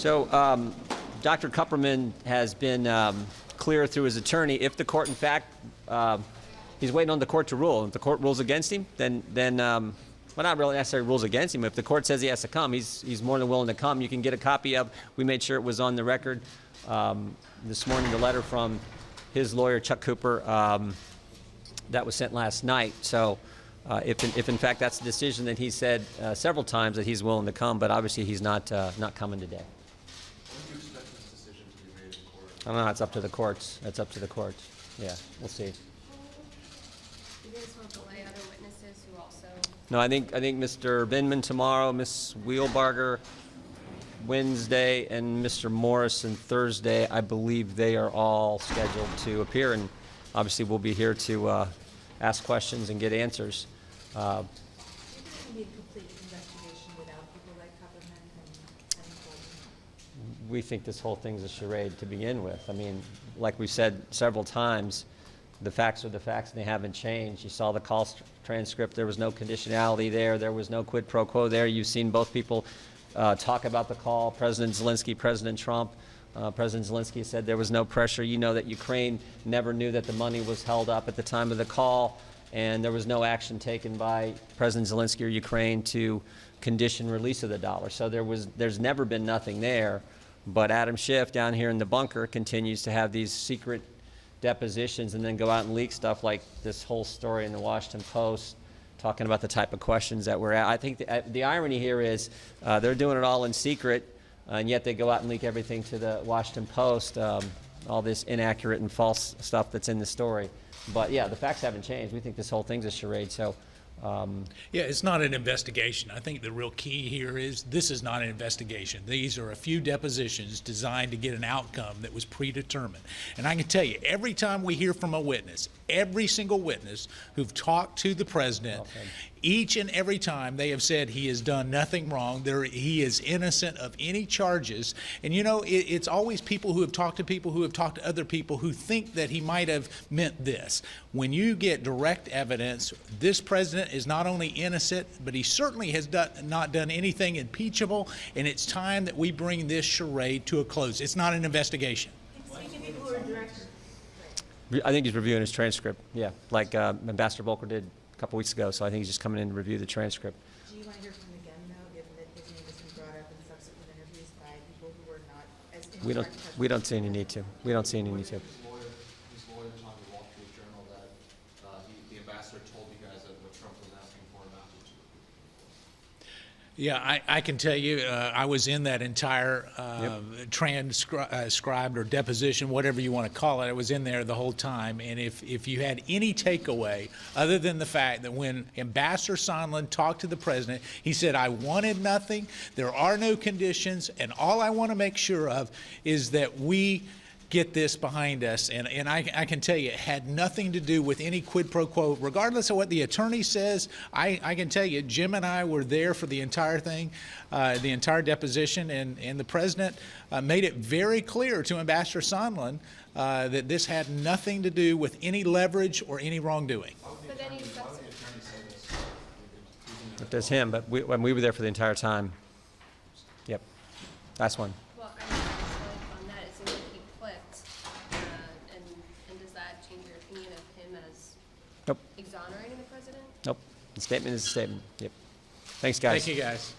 So Dr. Kupperman has been clear through his attorney. If the court, in fact, he's waiting on the court to rule. If the court rules against him, then well, not really necessarily rules against him. If the court says he has to come, he's more than willing to come. You can get a copy of. We made sure it was on the record this morning. The letter from his lawyer, Chuck Cooper, that was sent last night. So if in fact that's the decision, then he said several times that he's willing to come, but obviously he's not coming today. When do you expect this decision to be made in court? I don't know. It's up to the courts. It's up to the courts. Yeah, we'll see. You guys want to delay other witnesses who also? No, I think Mr. Binman tomorrow, Ms. Wheelbarger Wednesday, and Mr. Morrison Thursday. I believe they are all scheduled to appear, and obviously we'll be here to ask questions and get answers. You think we need a complete investigation without people like Kupperman and Goldman? We think this whole thing's a charade to begin with. I mean, like we said several times, the facts are the facts and they haven't changed. You saw the call transcript. There was no conditionality there. There was no quid pro quo there. You've seen both people talk about the call, President Zelensky, President Trump. President Zelensky said there was no pressure. You know that Ukraine never knew that the money was held up at the time of the call, and there was no action taken by President Zelensky or Ukraine to condition release of the dollar. So there's never been nothing there. But Adam Schiff down here in the bunker continues to have these secret depositions and then go out and leak stuff like this whole story in the Washington Post talking about the type of questions that we're at. I think the irony here is they're doing it all in secret, and yet they go out and leak everything to the Washington Post, all this inaccurate and false stuff that's in the story. But yeah, the facts haven't changed. We think this whole thing's a charade. So. Yeah, it's not an investigation. I think the real key here is this is not an investigation. These are a few depositions designed to get an outcome that was predetermined. And I can tell you, every time we hear from a witness, every single witness who've talked to the president, each and every time they have said he has done nothing wrong, he is innocent of any charges. And you know, it's always people who have talked to people who have talked to other people who think that he might have meant this. When you get direct evidence, this president is not only innocent, but he certainly has not done anything impeachable, and it's time that we bring this charade to a close. It's not an investigation. I think he's reviewing his transcript, yeah, like Ambassador Volker did a couple weeks ago, so I think he's just coming in to review the transcript. Do you want to hear from him again, though, given that his name has been brought up in subsequent interviews by people who were not as in charge of We don't see any need to. We don't see any need to. His lawyer told the Wall Street Journal that the ambassador told you guys that what Trump was asking for amounted to. Yeah, I can tell you, I was in that entire transcribed or deposition, whatever you want to call it. I was in there the whole time. And if you had any takeaway other than the fact that when Ambassador Sondland talked to the president, he said, I wanted nothing, there are no conditions, and all I want to make sure of is that we get this behind us. And I can tell you, it had nothing to do with any quid pro quo. Regardless of what the attorney says, I can tell you, Jim and I were there for the entire thing, the entire deposition, and the president made it very clear to Ambassador Sondland that this had nothing to do with any leverage or any wrongdoing. But then he If there's him, but when we were there for the entire time. Yep, last one. Well, I mean, on that, it seems like he flipped, and does that change your opinion of him as Nope. exonerating the president? Nope. The statement is a statement. Yep. Thanks, guys. Thank you, guys.